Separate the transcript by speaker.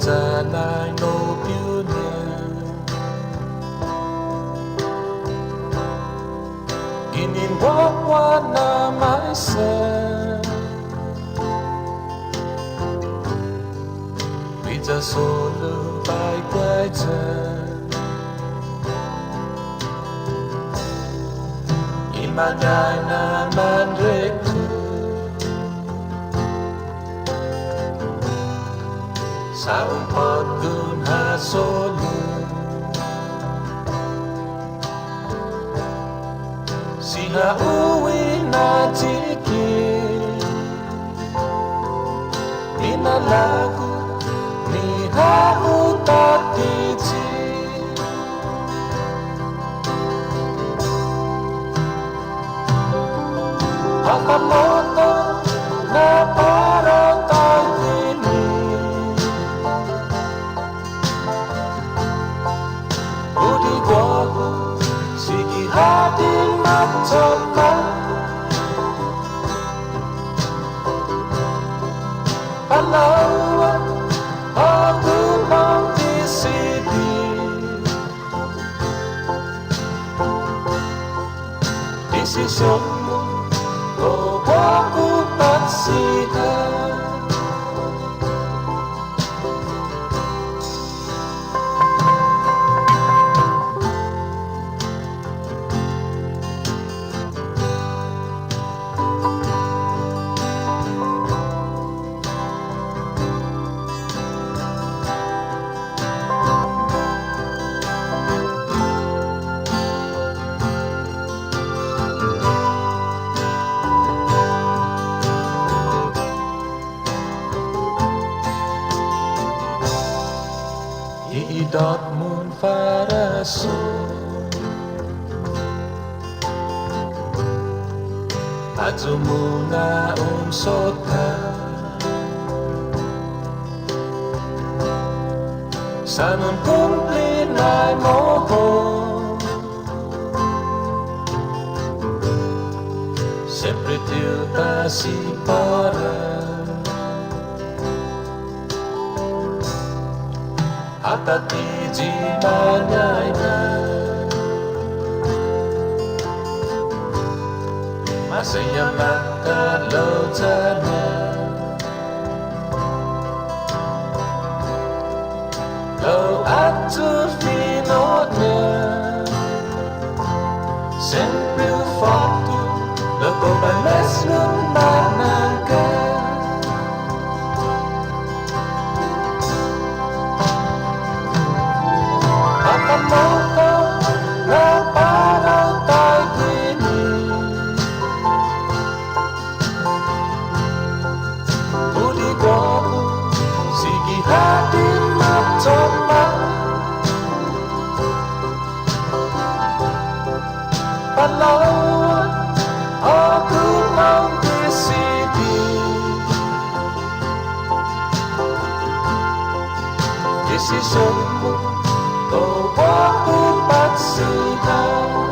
Speaker 1: giờ này nô piu nia kinin wakwa na mai se bây solo vai quay trở imagay naman recto sa umpod kun ha solo siha uwi na tiki inalago ni hautatiti Akamoto na parang tawini Udi gogo sige hating magtaka Palawan ako mang disidi Desisyon mo o ako patsikan Iidot moon faraso At sumuna unsot ka Sanon kumplinay mo ko Siyempre tilta si para Atati manay na Masaya magkalota na Lo at tufinod niya Sempre ufato Lo ko malas lumanang ka Akamoto na parang tawini Udi gogo sige hating magtaka Palawan ako mang disidi Desisyon mo o ako patsikan